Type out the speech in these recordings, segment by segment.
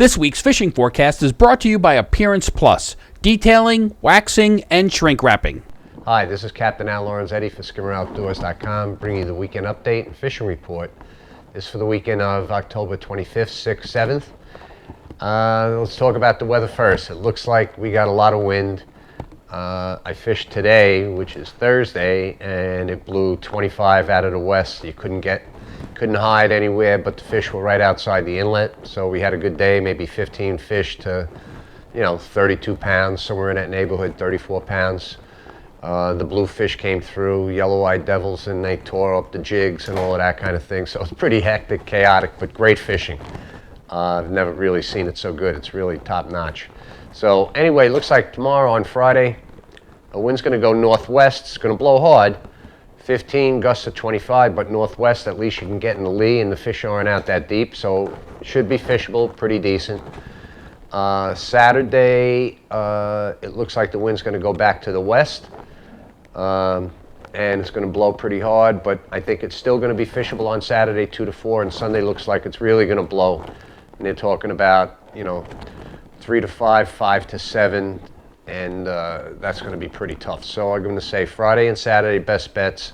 This week's fishing forecast is brought to you by Appearance Plus, detailing, waxing, and shrink wrapping. Hi, this is Captain Al Lorenzetti for skimmeroutdoors.com, bringing you the weekend update and fishing report. This is for the weekend of October 25th, 6th, 7th. Let's talk about the weather first. It looks like we got a lot of wind. I fished today, which is Thursday, and it blew 25 out of the west. You couldn't hide anywhere, but the fish were right outside the inlet. So we had a good day, maybe 15 fish to, 32 pounds, somewhere in that neighborhood, 34 pounds. The bluefish came through, yellow-eyed devils, and they tore up the jigs and all of that kind of thing. So it's pretty hectic, chaotic, but great fishing. I've never really seen it so good. It's really top-notch. So anyway, it looks like tomorrow on Friday, the wind's going to go northwest. It's going to blow hard, 15, gusts of 25, but northwest, at least you can get in the lee, and the fish aren't out that deep, so it should be fishable, pretty decent. Saturday, it looks like the wind's going to go back to the west, and it's going to blow pretty hard, but I think it's still going to be fishable on Saturday, 2 to 4, and Sunday looks like it's really going to blow. And they're talking about, 3 to 5, 5 to 7, and that's going to be pretty tough. So I'm going to say Friday and Saturday, best bets.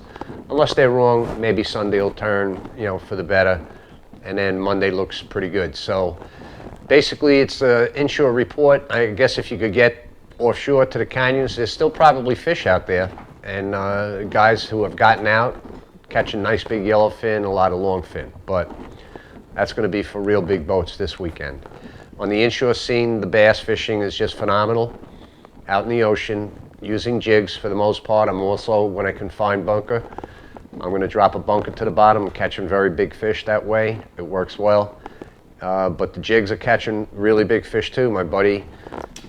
Unless they're wrong, maybe Sunday will turn, for the better, and then Monday looks pretty good. So basically, it's an inshore report. I guess if you could get offshore to the canyons, there's still probably fish out there, and guys who have gotten out, catching nice big yellowfin, a lot of longfin. But that's going to be for real big boats this weekend. On the inshore scene, the bass fishing is just phenomenal. Out in the ocean, using jigs for the most part. I'm also, when I can find bunker, I'm going to drop a bunker to the bottom. I'm catching very big fish that way. It works well. But the jigs are catching really big fish too. My buddy,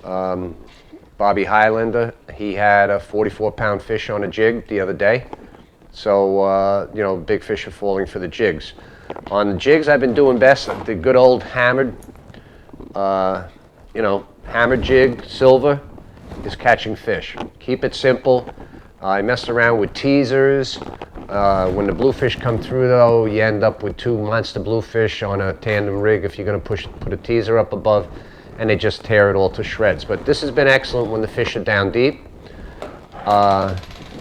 Bobby Highlander, he had a 44-pound fish on a jig the other day. So, big fish are falling for the jigs. On the jigs, I've been doing best. The good old hammered, hammered jig, silver, is catching fish. Keep it simple. I messed around with teasers. When the bluefish come through, though, you end up with 2 monster bluefish on a tandem rig if you're going to put a teaser up above, and they just tear it all to shreds. But this has been excellent when the fish are down deep.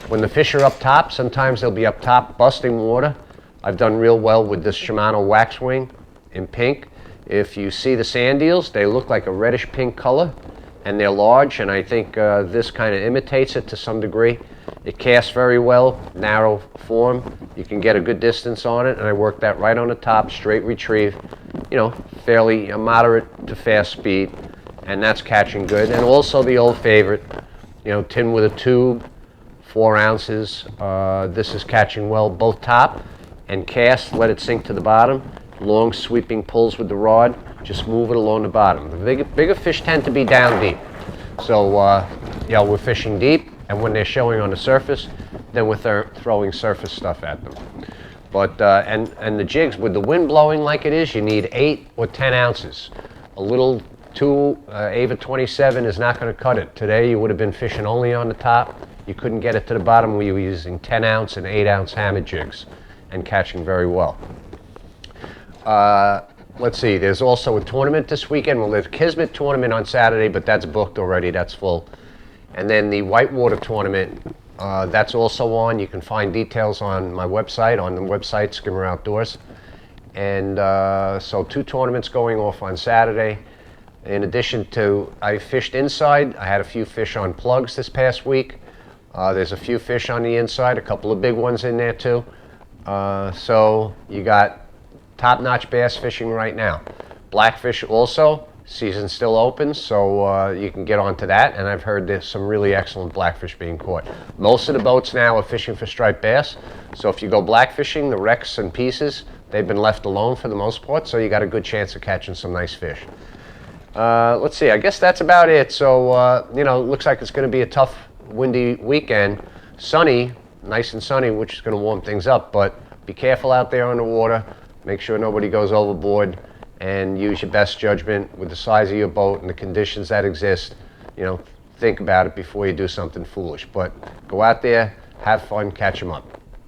When the fish are up top, sometimes they'll be up top busting water. I've done real well with this Shimano Waxwing in pink. If you see the sand eels, they look like a reddish pink color, and they're large, and I think this kind of imitates it to some degree. It casts very well, narrow form. You can get a good distance on it, and I worked that right on the top, straight retrieve, fairly moderate to fast speed, and that's catching good. And also the old favorite, tin with a tube, 4 ounces. This is catching well, both top and cast, let it sink to the bottom. Long sweeping pulls with the rod, just move it along the bottom. The bigger fish tend to be down deep. So, we're fishing deep, and when they're showing on the surface, then we're throwing surface stuff at them. But, and the jigs, with the wind blowing like it is, you need 8 or 10 ounces. A little Ava 27 is not going to cut it. Today, you would have been fishing only on the top. You couldn't get it to the bottom. We were using 10-ounce and 8-ounce hammered jigs and catching very well. Let's see, there's also a tournament this weekend. Well, there's a Kismet tournament on Saturday, but that's booked already, that's full. And then the Whitewater tournament, that's also on. You can find details on my website, on the website, Skimmer Outdoors. And so 2 tournaments going off on Saturday. In addition to, I fished inside. I had a few fish on plugs this past week. There's a few fish on the inside, a couple of big ones in there too. So you got top-notch bass fishing right now. Blackfish also, season's still open, so you can get onto that, and I've heard there's some really excellent blackfish being caught. Most of the boats now are fishing for striped bass, so if you go blackfishing, the wrecks and pieces, they've been left alone for the most part, so you got a good chance of catching some nice fish. Let's see, I guess that's about it. So, it looks like it's going to be a tough, windy weekend. Sunny, nice and sunny, which is going to warm things up, but be careful out there on the water. Make sure nobody goes overboard, and use your best judgment with the size of your boat and the conditions that exist. Think about it before you do something foolish. But go out there, have fun, catch them up.